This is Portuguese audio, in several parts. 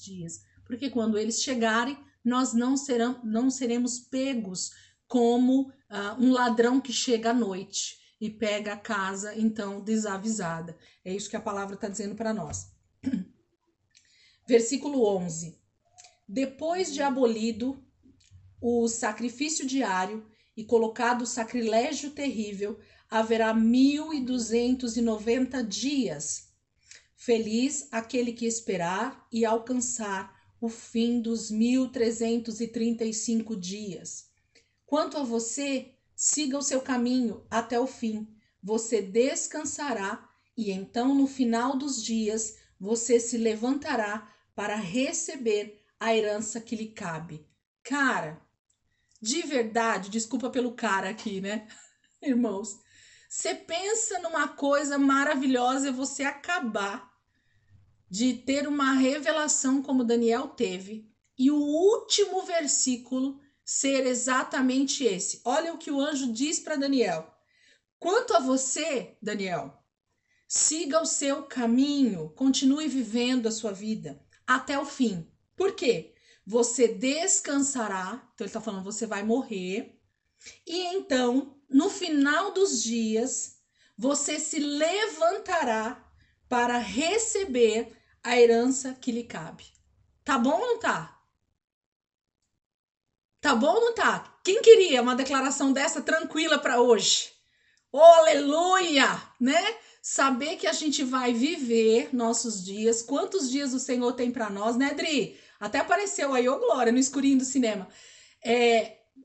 dias, porque quando eles chegarem, nós não seremos pegos como um ladrão que chega à noite e pega a casa, então, desavisada. É isso que a palavra está dizendo para nós. Versículo 11. Depois de abolido o sacrifício diário e colocado o sacrilégio terrível, haverá 1290 dias. Feliz aquele que esperar e alcançar o fim dos 1335 dias. Quanto a você, siga o seu caminho até o fim. Você descansará e então no final dos dias você se levantará para receber a herança que lhe cabe. Cara, de verdade, desculpa pelo cara aqui, né, irmãos? Você pensa numa coisa maravilhosa, é você acabar de ter uma revelação como Daniel teve e o último versículo ser exatamente esse. Olha o que o anjo diz para Daniel. Quanto a você, Daniel, siga o seu caminho, continue vivendo a sua vida até o fim. Por quê? Você descansará, então ele está falando, você vai morrer, e então, no final dos dias, você se levantará para receber a herança que lhe cabe. Tá bom ou não tá? Tá bom ou não tá? Quem queria uma declaração dessa tranquila para hoje? Oh, aleluia, né? Saber que a gente vai viver nossos dias, quantos dias o Senhor tem para nós, né, Dri? Até apareceu aí, ô glória, no escurinho do cinema.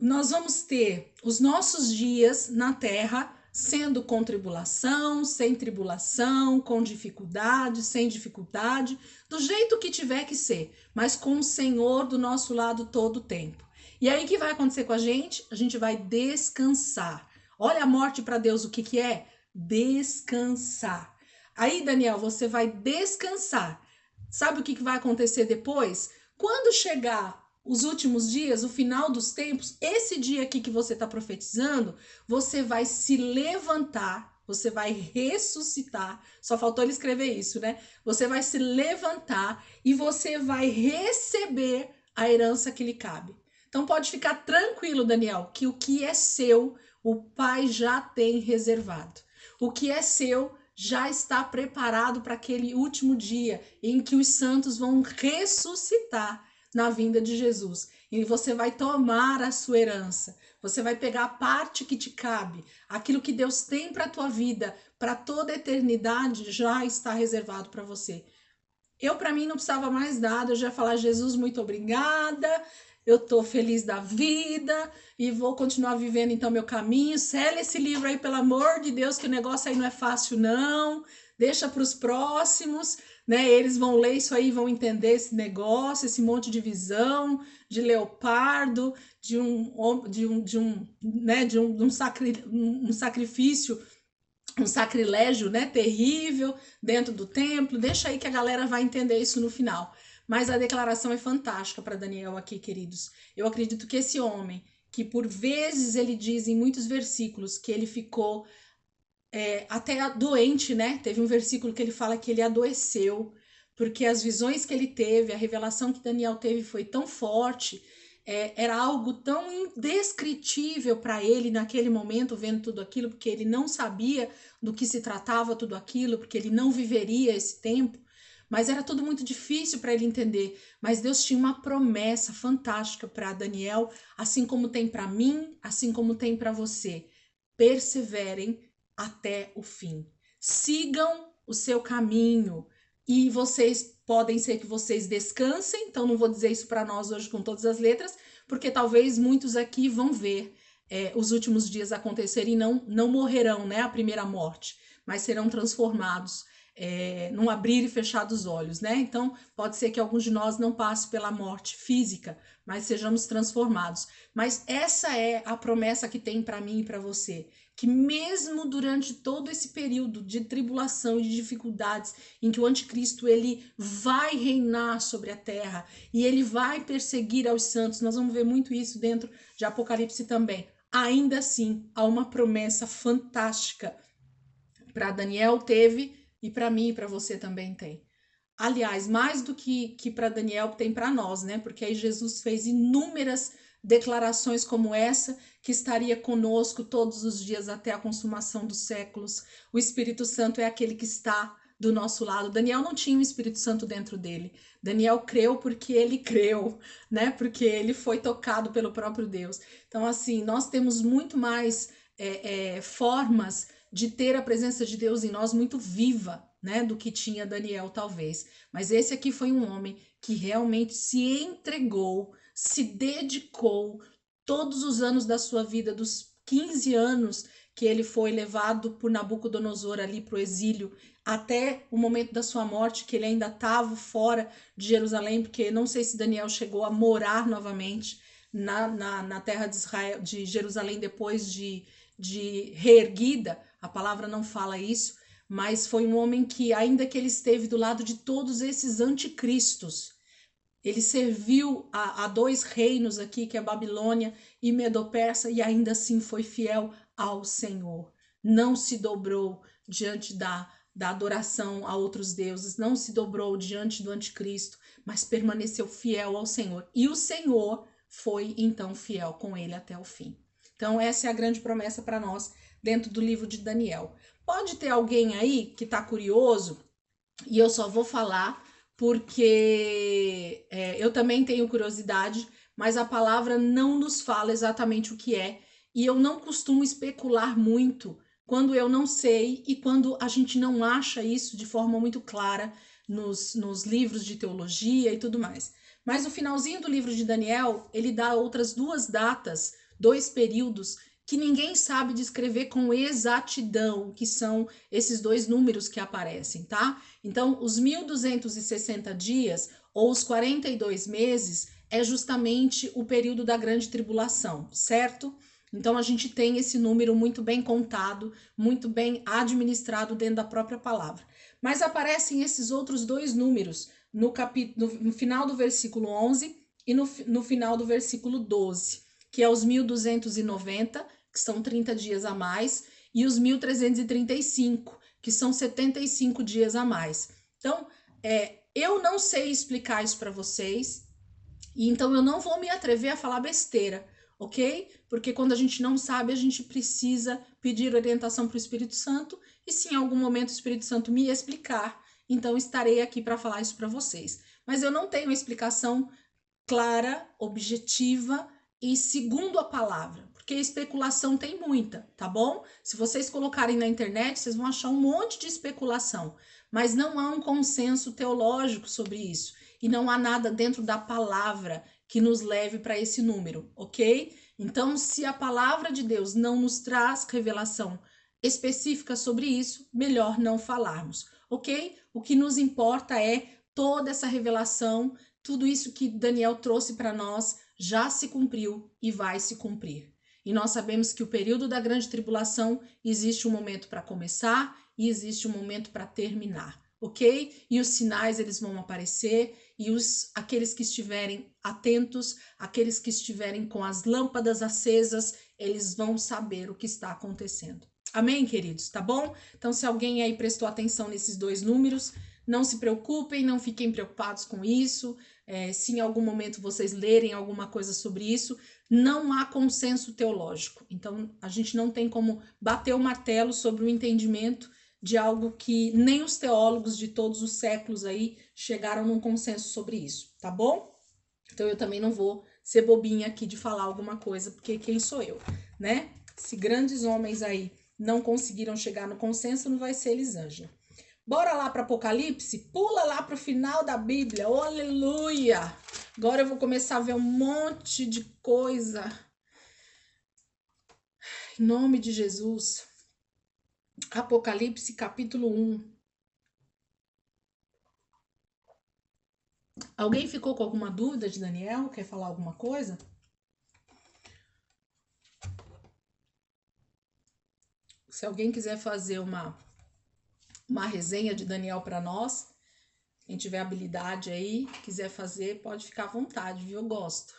Nós vamos ter os nossos dias na terra sendo com tribulação, sem tribulação, com dificuldade, sem dificuldade, do jeito que tiver que ser, mas com o Senhor do nosso lado todo o tempo. E aí o que vai acontecer com a gente? A gente vai descansar. Olha a morte para Deus, o que que é? Descansar. Aí, Daniel, você vai descansar. Sabe o que que vai acontecer depois? Quando chegar os últimos dias, o final dos tempos, esse dia aqui que você está profetizando, você vai se levantar, você vai ressuscitar. Só faltou ele escrever isso, né? Você vai se levantar e você vai receber a herança que lhe cabe. Então pode ficar tranquilo, Daniel, que o que é seu, o Pai já tem reservado. O que é seu já está preparado para aquele último dia em que os santos vão ressuscitar na vinda de Jesus. E você vai tomar a sua herança. Você vai pegar a parte que te cabe. Aquilo que Deus tem para a tua vida, para toda a eternidade, já está reservado para você. Eu, para mim, não precisava mais nada. Eu já ia falar, Jesus, muito obrigada. Eu tô feliz da vida e vou continuar vivendo então meu caminho. Sela esse livro aí, pelo amor de Deus, que o negócio aí não é fácil, não. Deixa para os próximos, né? Eles vão ler isso aí, vão entender esse negócio, esse monte de visão de leopardo, um sacrifício, um sacrilégio, né, terrível dentro do templo. Deixa aí que a galera vai entender isso no final. Mas a declaração é fantástica para Daniel aqui, queridos. Eu acredito que esse homem, que por vezes ele diz em muitos versículos que ele ficou até doente, né? Teve um versículo que ele fala que ele adoeceu, porque as visões que ele teve, a revelação que Daniel teve foi tão forte, era algo tão indescritível para ele naquele momento, vendo tudo aquilo, porque ele não sabia do que se tratava tudo aquilo, porque ele não viveria esse tempo, mas era tudo muito difícil para ele entender. Mas Deus tinha uma promessa fantástica para Daniel, assim como tem para mim, assim como tem para você. Perseverem até o fim. Sigam o seu caminho e vocês podem ser que vocês descansem, então não vou dizer isso para nós hoje com todas as letras, porque talvez muitos aqui vão ver os últimos dias acontecerem e não morrerão, né, a primeira morte, mas serão transformados num abrir e fechar dos olhos, né? Então pode ser que alguns de nós não passem pela morte física, mas sejamos transformados. Mas essa é a promessa que tem para mim e para você, que mesmo durante todo esse período de tribulação e de dificuldades em que o anticristo ele vai reinar sobre a terra e ele vai perseguir aos santos, nós vamos ver muito isso dentro de Apocalipse também. Ainda assim, há uma promessa fantástica para Daniel teve e para mim e para você também tem. Aliás, mais do que para Daniel, tem para nós, né? Porque aí Jesus fez inúmeras declarações como essa, que estaria conosco todos os dias até a consumação dos séculos. O Espírito Santo é aquele que está do nosso lado. Daniel não tinha o Espírito Santo dentro dele. Daniel creu porque ele creu, né? Porque ele foi tocado pelo próprio Deus. Então, assim, nós temos muito mais formas de ter a presença de Deus em nós muito viva, né? Do que tinha Daniel, talvez. Mas esse aqui foi um homem que realmente se entregou, se dedicou todos os anos da sua vida, dos 15 anos que ele foi levado por Nabucodonosor ali para o exílio, até o momento da sua morte, que ele ainda estava fora de Jerusalém, porque não sei se Daniel chegou a morar novamente na terra de Israel, de Jerusalém, depois de reerguida. A palavra não fala isso, mas foi um homem que, ainda que ele esteve do lado de todos esses anticristos, ele serviu a dois reinos aqui, que é Babilônia e Medo-Persa, e ainda assim foi fiel ao Senhor. Não se dobrou diante da adoração a outros deuses, não se dobrou diante do anticristo, mas permaneceu fiel ao Senhor. E o Senhor foi então fiel com ele até o fim. Então essa é a grande promessa para nós dentro do livro de Daniel. Pode ter alguém aí que está curioso, e eu só vou falar porque eu também tenho curiosidade, mas a palavra não nos fala exatamente o que é, e eu não costumo especular muito quando eu não sei e quando a gente não acha isso de forma muito clara nos livros de teologia e tudo mais. Mas no finalzinho do livro de Daniel, ele dá outras duas datas, dois períodos que ninguém sabe descrever com exatidão, que são esses dois números que aparecem, tá? Então, os 1260 dias ou os 42 meses é justamente o período da grande tribulação, certo? Então, a gente tem esse número muito bem contado, muito bem administrado dentro da própria palavra. Mas aparecem esses outros dois números no final do versículo 11 e no final do versículo 12, que é os 1290, que são 30 dias a mais, e os 1335, que são 75 dias a mais. Então, eu não sei explicar isso para vocês, e então eu não vou me atrever a falar besteira, ok? Porque quando a gente não sabe, a gente precisa pedir orientação para o Espírito Santo, e se em algum momento o Espírito Santo me explicar, então estarei aqui para falar isso para vocês. Mas eu não tenho uma explicação clara, objetiva e segundo a palavra, porque especulação tem muita, tá bom? Se vocês colocarem na internet, vocês vão achar um monte de especulação, mas não há um consenso teológico sobre isso, e não há nada dentro da palavra que nos leve para esse número, ok? Então, se a palavra de Deus não nos traz revelação específica sobre isso, melhor não falarmos, ok? O que nos importa é toda essa revelação, tudo isso que Daniel trouxe para nós já se cumpriu e vai se cumprir. E nós sabemos que o período da grande tribulação existe um momento para começar e existe um momento para terminar, ok? E os sinais eles vão aparecer, e aqueles que estiverem atentos, aqueles que estiverem com as lâmpadas acesas, eles vão saber o que está acontecendo. Amém, queridos? Tá bom? Então, se alguém aí prestou atenção nesses dois números, não se preocupem, não fiquem preocupados com isso. Se em algum momento vocês lerem alguma coisa sobre isso, não há consenso teológico. Então, a gente não tem como bater o martelo sobre o entendimento de algo que nem os teólogos de todos os séculos aí chegaram num consenso sobre isso, tá bom? Então, eu também não vou ser bobinha aqui de falar alguma coisa, porque quem sou eu, né? Se grandes homens aí não conseguiram chegar no consenso, não vai ser Elisângela. Bora lá para Apocalipse? Pula lá para o final da Bíblia. Oh, aleluia! Agora eu vou começar a ver um monte de coisa. Em nome de Jesus. Apocalipse, capítulo 1. Alguém ficou com alguma dúvida de Daniel? Quer falar alguma coisa? Se alguém quiser fazer uma resenha de Daniel para nós, quem tiver habilidade aí, quiser fazer, pode ficar à vontade, viu? Eu gosto.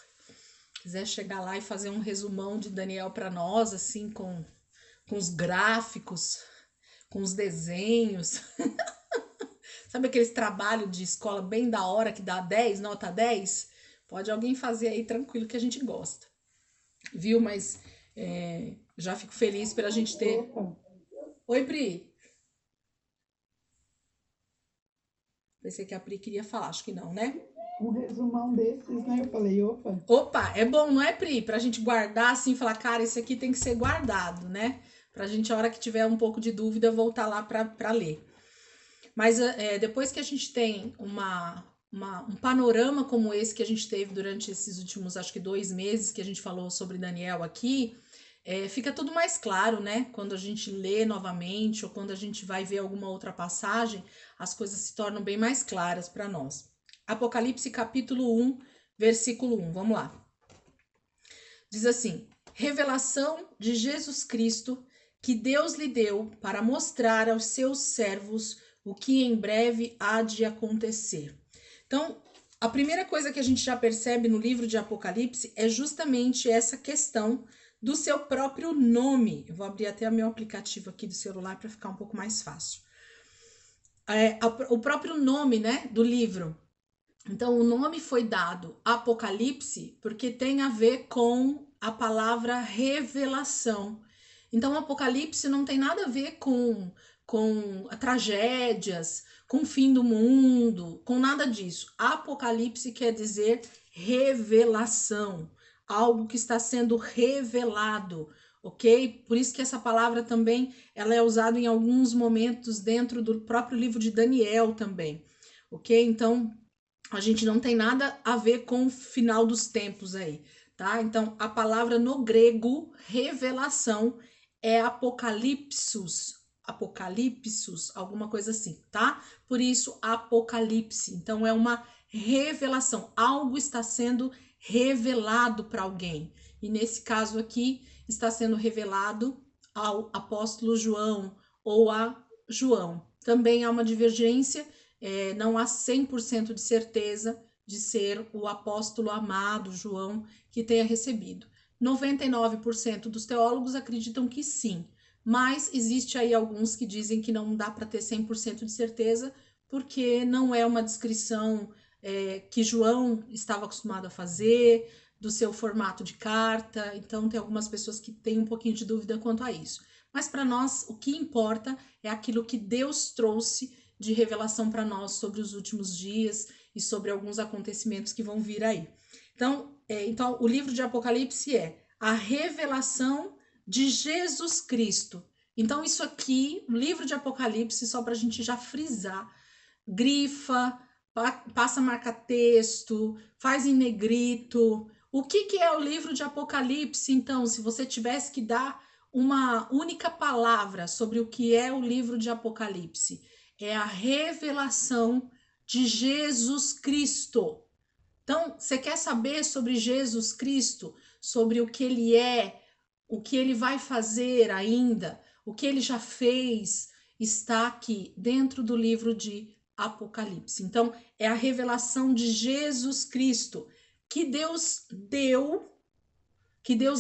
Quiser chegar lá e fazer um resumão de Daniel para nós, assim, com os gráficos, com os desenhos. Sabe aqueles trabalhos de escola bem da hora que dá 10, nota 10? Pode alguém fazer aí tranquilo que a gente gosta. Viu? Mas já fico feliz pela gente ter. Opa, Oi, Pri. Pensei que a Pri queria falar, acho que não, né? um resumão desses, né? Eu falei, opa, Opa, é bom, não é, Pri? Pra gente guardar assim, falar, cara, esse aqui tem que ser guardado, né? Pra gente, a hora que tiver um pouco de dúvida, voltar lá pra ler. Mas depois que a gente tem um panorama como esse que a gente teve durante esses últimos, acho que 2 meses que a gente falou sobre Daniel aqui, fica tudo mais claro, né? Quando a gente lê novamente ou quando a gente vai ver alguma outra passagem, as coisas se tornam bem mais claras para nós. Apocalipse capítulo 1, versículo 1. Vamos lá. Diz assim: revelação de Jesus Cristo que Deus lhe deu para mostrar aos seus servos o que em breve há de acontecer. Então, a primeira coisa que a gente já percebe no livro de Apocalipse é justamente essa questão do seu próprio nome. Eu vou abrir até o meu aplicativo aqui do celular para ficar um pouco mais fácil. O próprio nome, né, do livro. Então, o nome foi dado Apocalipse porque tem a ver com a palavra revelação. Então, Apocalipse não tem nada a ver com tragédias, com o fim do mundo, com nada disso. Apocalipse quer dizer revelação, algo que está sendo revelado, ok? Por isso que essa palavra também ela é usada em alguns momentos dentro do próprio livro de Daniel também, ok? Então, a gente não tem nada a ver com o final dos tempos aí, tá? Então, a palavra no grego, revelação, é apocalipsus, alguma coisa assim, tá? Por isso, apocalipse. Então, é uma revelação, algo está sendo revelado para alguém. E nesse caso aqui, está sendo revelado ao apóstolo João ou a João. Também há uma divergência, não há 100% de certeza de ser o apóstolo amado João que tenha recebido. 99% dos teólogos acreditam que sim, mas existe aí alguns que dizem que não dá para ter 100% de certeza, porque não é uma descrição que João estava acostumado a fazer, do seu formato de carta, então tem algumas pessoas que têm um pouquinho de dúvida quanto a isso. Mas para nós, o que importa é aquilo que Deus trouxe de revelação para nós sobre os últimos dias e sobre alguns acontecimentos que vão vir aí. Então, o livro de Apocalipse é a revelação de Jesus Cristo. Então, isso aqui, o livro de Apocalipse, só para a gente já frisar, grifa, passa marca-texto, faz em negrito. O que é o livro de Apocalipse, então, se você tivesse que dar uma única palavra sobre o que é o livro de Apocalipse? É a revelação de Jesus Cristo. Então, você quer saber sobre Jesus Cristo, sobre o que ele é, o que ele vai fazer ainda, o que ele já fez, está aqui dentro do livro de Apocalipse. Então, é a revelação de Jesus Cristo que Deus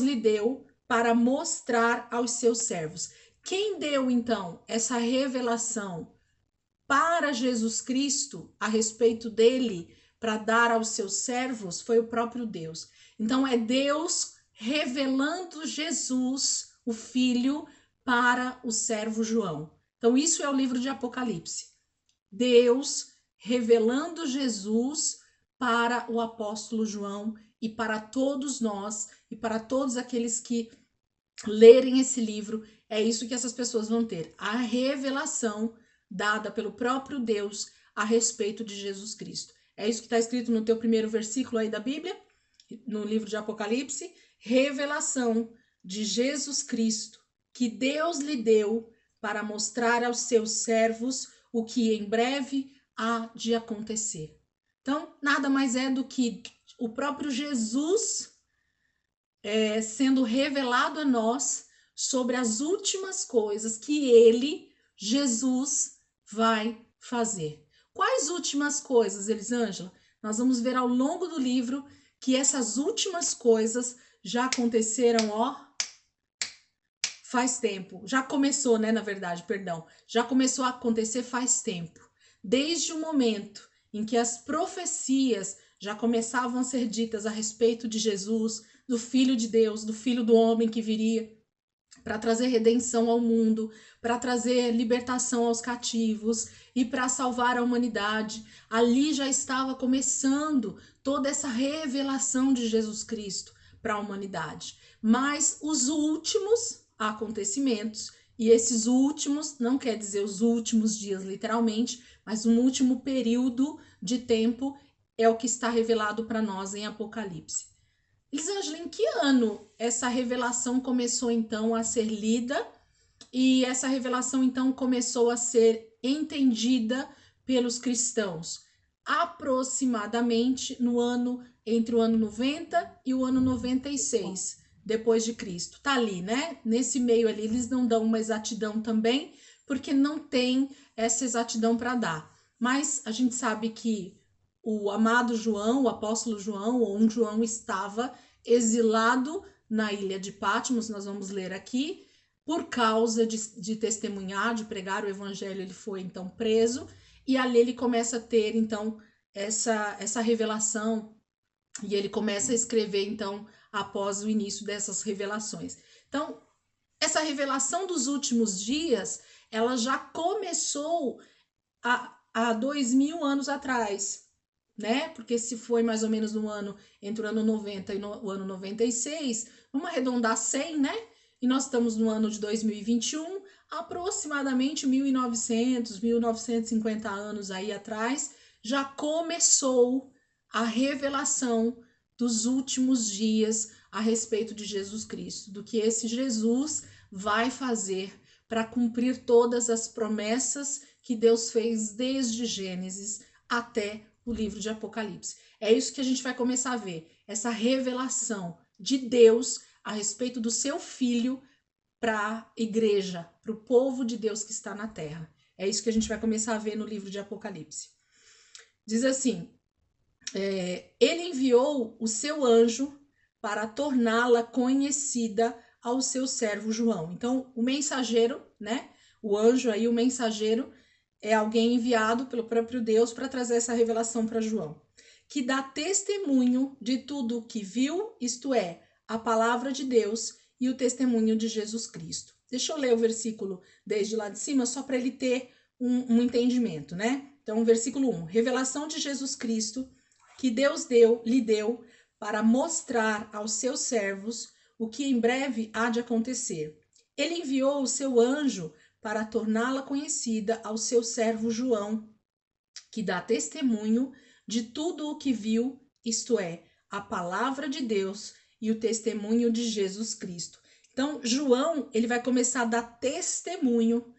lhe deu para mostrar aos seus servos. Quem deu então essa revelação para Jesus Cristo a respeito dele para dar aos seus servos foi o próprio Deus. Então é Deus revelando Jesus, o Filho, para o servo João. Então isso é o livro de Apocalipse. Deus revelando Jesus para o apóstolo João e para todos nós e para todos aqueles que lerem esse livro. É isso que essas pessoas vão ter, a revelação dada pelo próprio Deus a respeito de Jesus Cristo. É isso que está escrito no teu primeiro versículo aí da Bíblia, no livro de Apocalipse, revelação de Jesus Cristo, que Deus lhe deu para mostrar aos seus servos o que em breve há de acontecer. Então, nada mais é do que o próprio Jesus sendo revelado a nós sobre as últimas coisas que ele, Jesus, vai fazer. Quais últimas coisas, Elisângela? Nós vamos ver ao longo do livro que essas últimas coisas já aconteceram, ó, faz tempo. Já começou, né, na verdade, perdão. Já começou a acontecer faz tempo. desde o momento em que as profecias já começavam a ser ditas a respeito de Jesus, do Filho de Deus, do Filho do homem que viria para trazer redenção ao mundo, para trazer libertação aos cativos e para salvar a humanidade. Ali já estava começando toda essa revelação de Jesus Cristo para a humanidade. Mas os últimos acontecimentos, e esses últimos não quer dizer os últimos dias literalmente, mas um último período de tempo é o que está revelado para nós em Apocalipse. Elisângela, em que ano essa revelação começou então a ser lida e essa revelação então começou a ser entendida pelos cristãos? Aproximadamente no ano, entre o ano 90 e o ano 96 depois de Cristo. Tá ali, né? Nesse meio ali, eles não dão uma exatidão também, porque não tem essa exatidão para dar. Mas a gente sabe que o amado João, o apóstolo João, ou um João, estava exilado na ilha de Patmos, nós vamos ler aqui, por causa de testemunhar, de pregar o evangelho, ele foi então preso, e ali ele começa a ter então essa revelação, e ele começa a escrever então após o início dessas revelações. Então, essa revelação dos últimos dias, ela já começou há 2000 anos atrás, né? Porque se foi mais ou menos no ano, entre o ano 90 e o ano 96, vamos arredondar 100, né? E nós estamos no ano de 2021, aproximadamente 1900, 1950 anos aí atrás, já começou a revelação dos últimos dias a respeito de Jesus Cristo, do que esse Jesus vai fazer para cumprir todas as promessas que Deus fez desde Gênesis até o livro de Apocalipse. É isso que a gente vai começar a ver, essa revelação de Deus a respeito do seu Filho para a igreja, para o povo de Deus que está na terra. É isso que a gente vai começar a ver no livro de Apocalipse. Diz assim, ele enviou o seu anjo para torná-la conhecida ao seu servo João. Então, o mensageiro, né? O anjo aí, o mensageiro, é alguém enviado pelo próprio Deus para trazer essa revelação para João, que dá testemunho de tudo o que viu, isto é, a palavra de Deus e o testemunho de Jesus Cristo. Deixa eu ler o versículo desde lá de cima, só para ele ter um entendimento, né? Então, versículo 1, revelação de Jesus Cristo, que Deus lhe deu para mostrar aos seus servos o que em breve há de acontecer. Ele enviou o seu anjo para torná-la conhecida ao seu servo João, que dá testemunho de tudo o que viu, isto é, a palavra de Deus e o testemunho de Jesus Cristo. Então, João, ele vai começar a dar testemunho,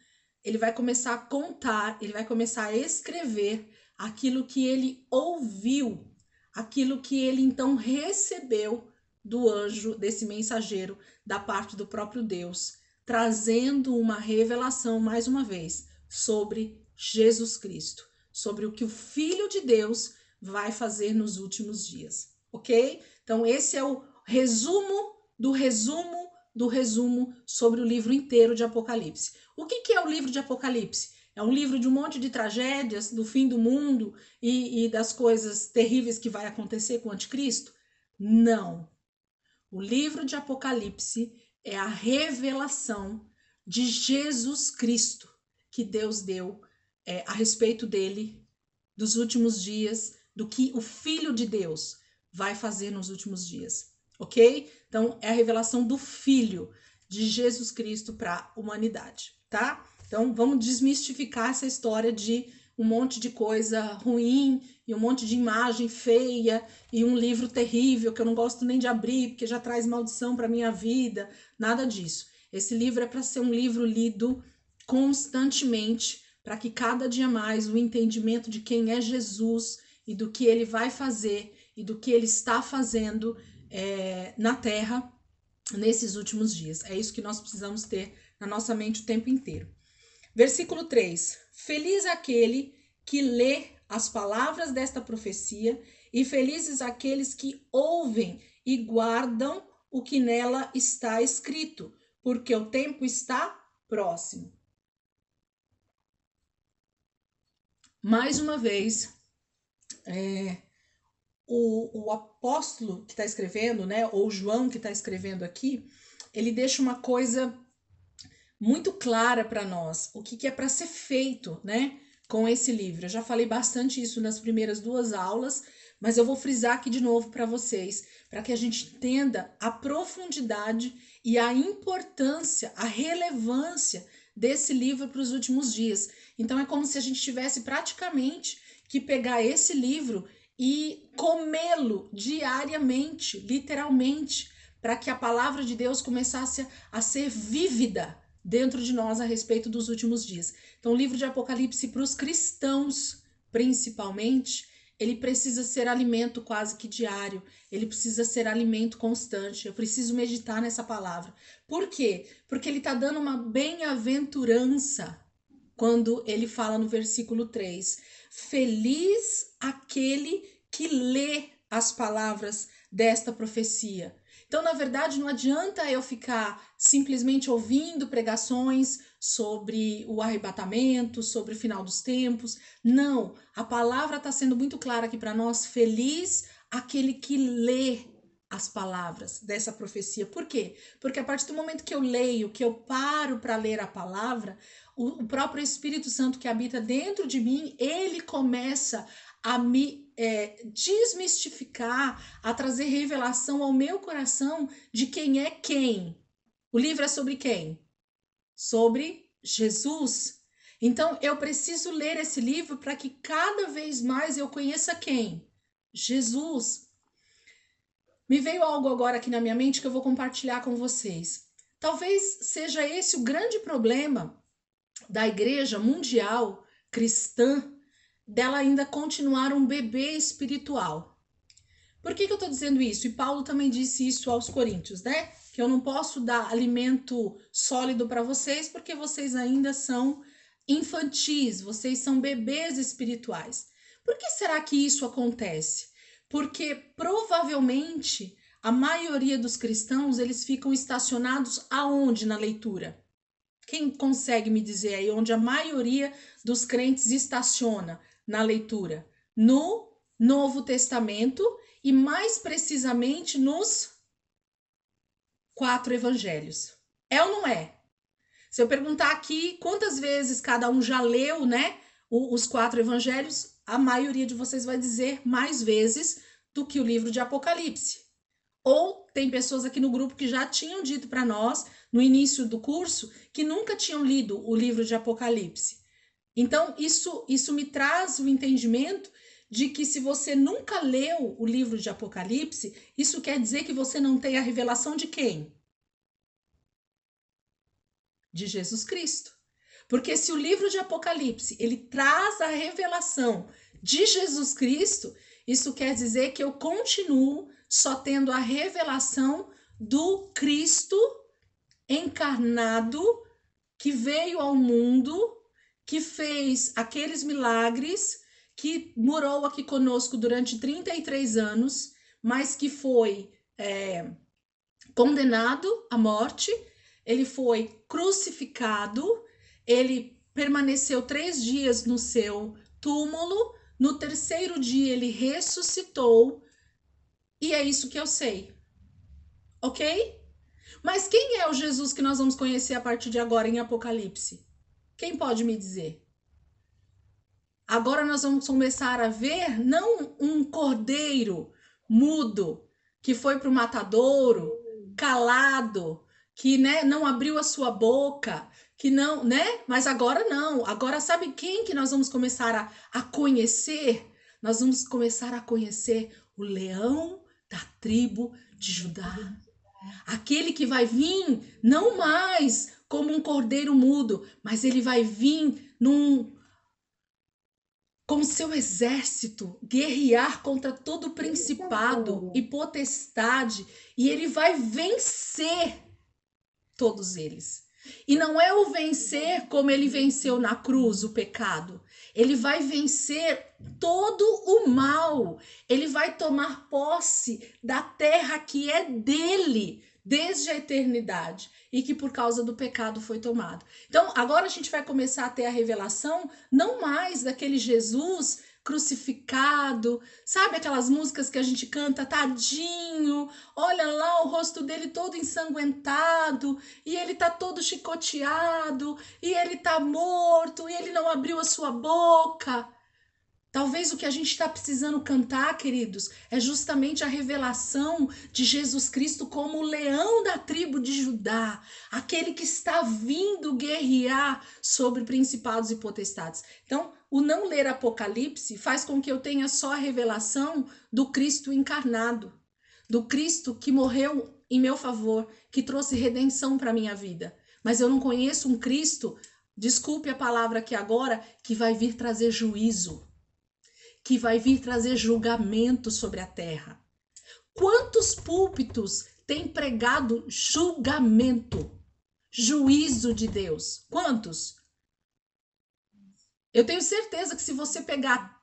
ele vai começar a contar, ele vai começar a escrever aquilo que ele ouviu, aquilo que ele então recebeu do anjo, desse mensageiro, da parte do próprio Deus, trazendo uma revelação, mais uma vez, sobre Jesus Cristo, sobre o que o Filho de Deus vai fazer nos últimos dias, ok? Então, esse é o resumo do resumo do resumo sobre o livro inteiro de Apocalipse. O que é o livro de Apocalipse? É um livro de um monte de tragédias do fim do mundo e das coisas terríveis que vai acontecer com o anticristo? Não. O livro de Apocalipse é a revelação de Jesus Cristo que Deus deu a respeito dele, dos últimos dias, do que o Filho de Deus vai fazer nos últimos dias, ok? Então, é a revelação do Filho de Jesus Cristo para a humanidade, tá? Então, vamos desmistificar essa história de um monte de coisa ruim e um monte de imagem feia e um livro terrível que eu não gosto nem de abrir porque já traz maldição para minha vida, nada disso. Esse livro é para ser um livro lido constantemente, para que cada dia mais o entendimento de quem é Jesus e do que ele vai fazer e do que ele está fazendo na Terra nesses últimos dias. É isso que nós precisamos ter na nossa mente o tempo inteiro. Versículo 3. Feliz aquele que lê as palavras desta profecia e felizes aqueles que ouvem e guardam o que nela está escrito, porque o tempo está próximo. mais uma vez, o apóstolo que está escrevendo, né, ou João que está escrevendo aqui, ele deixa uma coisa muito clara para nós, o que é para ser feito, né, com esse livro. Eu já falei bastante isso nas primeiras 2 aulas, mas eu vou frisar aqui de novo para vocês, para que a gente entenda a profundidade e a importância, a relevância desse livro para os últimos dias. Então é como se a gente tivesse praticamente que pegar esse livro e comê-lo diariamente, literalmente, para que a palavra de Deus começasse a ser vívida dentro de nós a respeito dos últimos dias. Então, o livro de Apocalipse para os cristãos, principalmente, ele precisa ser alimento quase que diário, ele precisa ser alimento constante. Eu preciso meditar nessa palavra. Por quê? Porque ele está dando uma bem-aventurança quando ele fala no versículo 3. Feliz aquele que lê as palavras desta profecia. Então, na verdade, não adianta eu ficar simplesmente ouvindo pregações sobre o arrebatamento, sobre o final dos tempos. Não, a palavra está sendo muito clara aqui para nós. Feliz aquele que lê as palavras dessa profecia. Por quê? Porque a partir do momento que eu leio, que eu paro para ler a palavra, o próprio Espírito Santo que habita dentro de mim, ele começa a me desmistificar, a trazer revelação ao meu coração de quem é quem. O livro é sobre quem? Sobre Jesus. Então, eu preciso ler esse livro para que cada vez mais eu conheça quem? Jesus. Me veio algo agora aqui na minha mente que eu vou compartilhar com vocês. Talvez seja esse o grande problema da igreja mundial cristã, dela ainda continuar um bebê espiritual. Por que eu estou dizendo isso? E Paulo também disse isso aos Coríntios, né? Que eu não posso dar alimento sólido para vocês porque vocês ainda são infantis, vocês são bebês espirituais. Por que será que isso acontece? Porque provavelmente a maioria dos cristãos, eles ficam estacionados aonde na leitura? Quem consegue me dizer aí onde a maioria dos crentes estaciona na leitura? No Novo Testamento e mais precisamente nos 4 evangelhos. É ou não é? Se eu perguntar aqui quantas vezes cada um já leu, né, os 4 evangelhos, a maioria de vocês vai dizer mais vezes do que o livro de Apocalipse. Ou tem pessoas aqui no grupo que já tinham dito para nós, no início do curso, que nunca tinham lido o livro de Apocalipse. Então, isso me traz o entendimento de que se você nunca leu o livro de Apocalipse, isso quer dizer que você não tem a revelação de quem? De Jesus Cristo. Porque se o livro de Apocalipse, ele traz a revelação de Jesus Cristo, isso quer dizer que eu continuo só tendo a revelação do Cristo encarnado, que veio ao mundo, que fez aqueles milagres, que morou aqui conosco durante 33 anos, mas que foi condenado à morte, ele foi crucificado, ele permaneceu 3 dias no seu túmulo, no 3º dia ele ressuscitou, e é isso que eu sei, ok? Mas quem é o Jesus que nós vamos conhecer a partir de agora em Apocalipse? Quem pode me dizer? Agora nós vamos começar a ver não um cordeiro mudo que foi para o matadouro, calado, que não abriu a sua boca, que não, né? Mas agora não. Agora sabe quem que nós vamos começar a conhecer? Nós vamos começar a conhecer o leão da tribo de Judá. Aquele que vai vir não mais como um cordeiro mudo, mas ele vai vir com seu exército, guerrear contra todo principado e potestade, e ele vai vencer todos eles. E não é o vencer como ele venceu na cruz o pecado. Ele vai vencer todo o mal. Ele vai tomar posse da terra que é dele, desde a eternidade e que por causa do pecado foi tomado. Então, agora a gente vai começar a ter a revelação não mais daquele Jesus crucificado, sabe aquelas músicas que a gente canta, tadinho, olha lá o rosto dele todo ensanguentado, e ele tá todo chicoteado, e ele tá morto, e ele não abriu a sua boca. Talvez o que a gente está precisando cantar, queridos, é justamente a revelação de Jesus Cristo como o leão da tribo de Judá, aquele que está vindo guerrear sobre principados e potestades. Então, o não ler Apocalipse faz com que eu tenha só a revelação do Cristo encarnado, do Cristo que morreu em meu favor, que trouxe redenção para a minha vida. Mas eu não conheço um Cristo, desculpe a palavra aqui agora, que vai vir trazer juízo, que vai vir trazer julgamento sobre a terra. Quantos púlpitos têm pregado julgamento, juízo de Deus? Quantos? Eu tenho certeza que se você pegar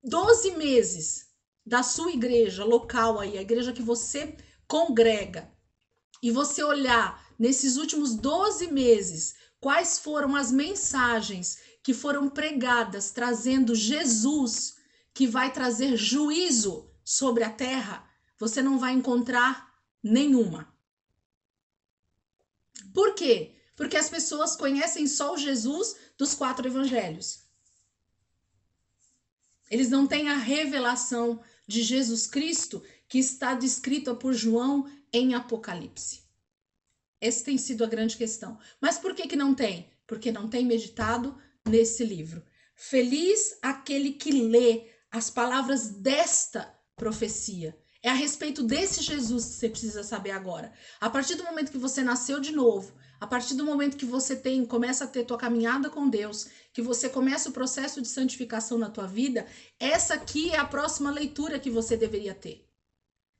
12 meses da sua igreja local aí, a igreja que você congrega, e você olhar nesses últimos 12 meses quais foram as mensagens que foram pregadas trazendo Jesus, que vai trazer juízo sobre a terra, você não vai encontrar nenhuma. Por quê? Porque as pessoas conhecem só o Jesus dos 4 evangelhos. Eles não têm a revelação de Jesus Cristo que está descrita por João em Apocalipse. Essa tem sido a grande questão. Mas por que não tem? Porque não tem meditado nesse livro. Feliz aquele que lê as palavras desta profecia. É a respeito desse Jesus que você precisa saber agora. A partir do momento que você nasceu de novo, a partir do momento que você começa a ter tua caminhada com Deus, que você começa o processo de santificação na tua vida, essa aqui é a próxima leitura que você deveria ter.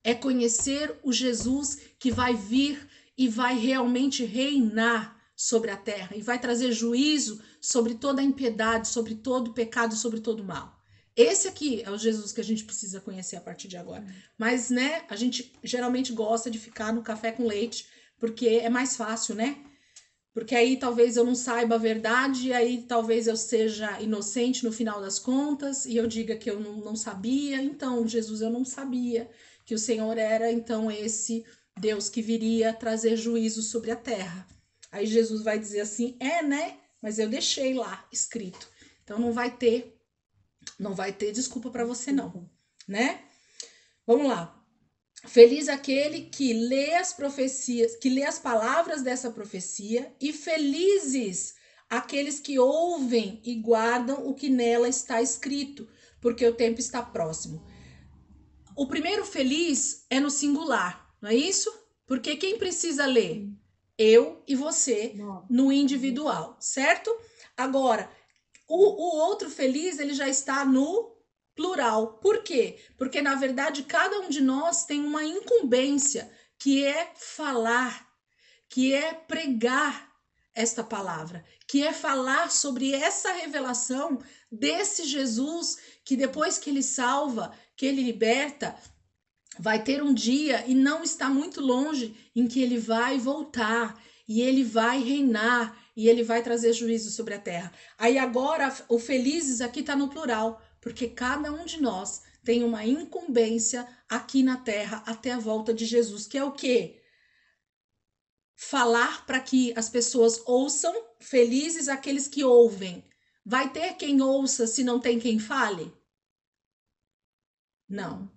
É conhecer o Jesus que vai vir e vai realmente reinar sobre a terra e vai trazer juízo sobre toda a impiedade, sobre todo o pecado, sobre todo o mal. Esse aqui é o Jesus que a gente precisa conhecer a partir de agora. Mas, né, a gente geralmente gosta de ficar no café com leite, porque é mais fácil, né? Porque aí talvez eu não saiba a verdade, e aí talvez eu seja inocente no final das contas, e eu diga que eu não sabia. Então, Jesus, eu não sabia que o Senhor era, então, esse Deus que viria trazer juízo sobre a terra. Aí Jesus vai dizer assim, né? Mas eu deixei lá escrito. Então não vai ter desculpa para você não, né? Vamos lá. Feliz aquele que lê as profecias, que lê as palavras dessa profecia, e felizes aqueles que ouvem e guardam o que nela está escrito, porque o tempo está próximo. O primeiro feliz é no singular, não é isso? Porque quem precisa ler? Eu e você, no individual, certo? Agora, o outro feliz, ele já está no plural. Por quê? Porque, na verdade, cada um de nós tem uma incumbência, que é falar, que é pregar esta palavra, que é falar sobre essa revelação desse Jesus que depois que ele salva, que ele liberta, vai ter um dia, e não está muito longe, em que ele vai voltar e ele vai reinar e ele vai trazer juízo sobre a terra. Aí agora o felizes aqui está no plural, porque cada um de nós tem uma incumbência aqui na terra até a volta de Jesus, que é o quê? Falar para que as pessoas ouçam, felizes aqueles que ouvem. Vai ter quem ouça se não tem quem fale? Não.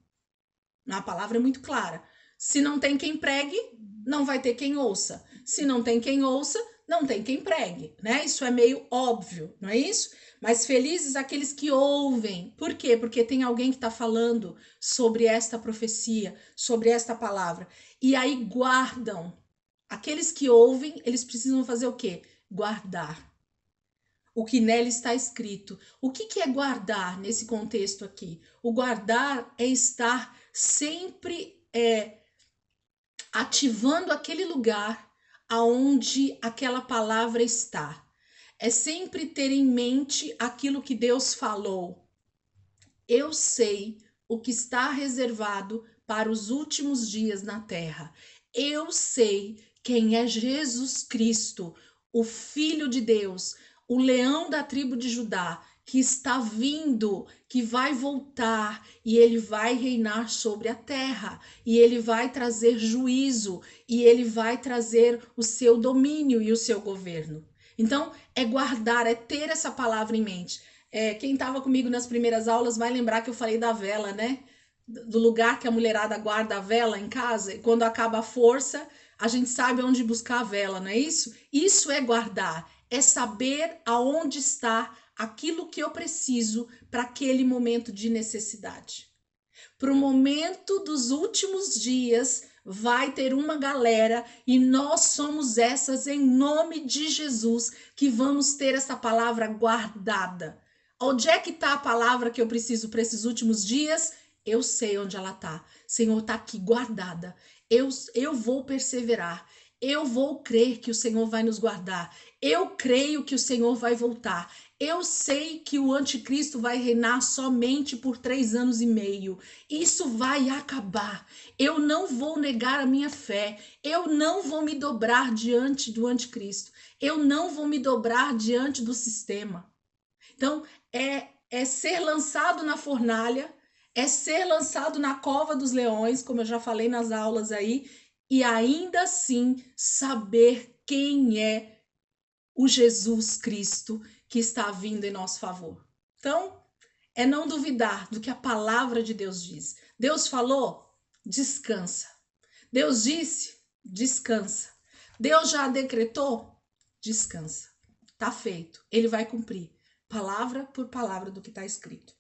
A palavra é muito clara. Se não tem quem pregue, não vai ter quem ouça. Se não tem quem ouça, não tem quem pregue, né? Isso é meio óbvio, não é isso? Mas felizes aqueles que ouvem. Por quê? Porque tem alguém que está falando sobre esta profecia, sobre esta palavra. E aí guardam. Aqueles que ouvem, eles precisam fazer o quê? Guardar o que nela está escrito. O que é guardar nesse contexto aqui? O guardar é estar sempre ativando aquele lugar aonde aquela palavra está. É sempre ter em mente aquilo que Deus falou. Eu sei o que está reservado para os últimos dias na terra. Eu sei quem é Jesus Cristo, o Filho de Deus, o leão da tribo de Judá, que está vindo, que vai voltar e ele vai reinar sobre a terra, e ele vai trazer juízo, e ele vai trazer o seu domínio e o seu governo. Então, é guardar, é ter essa palavra em mente. Quem estava comigo nas primeiras aulas vai lembrar que eu falei da vela, né? Do lugar que a mulherada guarda a vela em casa, e quando acaba a força, a gente sabe onde buscar a vela, não é isso? Isso é guardar, é saber aonde está aquilo que eu preciso para aquele momento de necessidade. Para o momento dos últimos dias, vai ter uma galera e nós somos essas em nome de Jesus que vamos ter essa palavra guardada. Onde é que está a palavra que eu preciso para esses últimos dias? Eu sei onde ela está. Senhor, está aqui guardada. Eu vou perseverar. Eu vou crer que o Senhor vai nos guardar. Eu creio que o Senhor vai voltar. Eu sei que o anticristo vai reinar somente por 3 anos e meio. Isso vai acabar. Eu não vou negar a minha fé. Eu não vou me dobrar diante do anticristo. Eu não vou me dobrar diante do sistema. Então, é ser lançado na fornalha, é ser lançado na cova dos leões, como eu já falei nas aulas aí, e ainda assim saber quem é o Jesus Cristo que está vindo em nosso favor. Então, é não duvidar do que a palavra de Deus diz. Deus falou? Descansa. Deus disse? Descansa. Deus já decretou? Descansa. Tá feito. Ele vai cumprir. Palavra por palavra do que está escrito.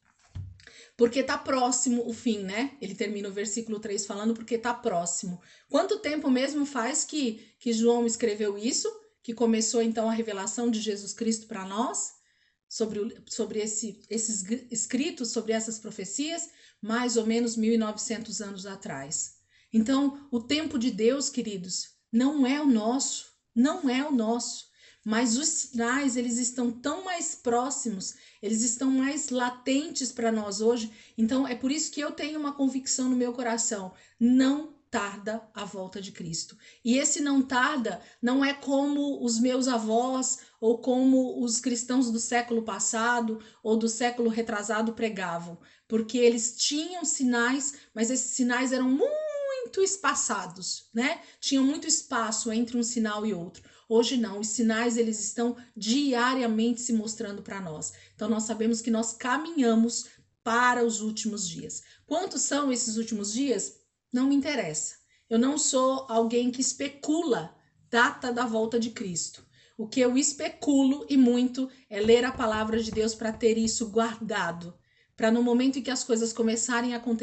Porque está próximo o fim, né? Ele termina o versículo 3 falando porque está próximo. Quanto tempo mesmo faz que João escreveu isso? Que começou então a revelação de Jesus Cristo para nós? Sobre esses escritos, sobre essas profecias? Mais ou menos 1900 anos atrás. Então, o tempo de Deus, queridos, não é o nosso. Não é o nosso. Mas os sinais, eles estão tão mais próximos, eles estão mais latentes para nós hoje. Então, é por isso que eu tenho uma convicção no meu coração. Não tarda a volta de Cristo. E esse não tarda não é como os meus avós ou como os cristãos do século passado ou do século retrasado pregavam. Porque eles tinham sinais, mas esses sinais eram muito espaçados, né? Tinham muito espaço entre um sinal e outro. Hoje não, os sinais eles estão diariamente se mostrando para nós. Então nós sabemos que nós caminhamos para os últimos dias. Quantos são esses últimos dias? Não me interessa. Eu não sou alguém que especula data da volta de Cristo. O que eu especulo e muito é ler a palavra de Deus para ter isso guardado, para no momento em que as coisas começarem a acontecer,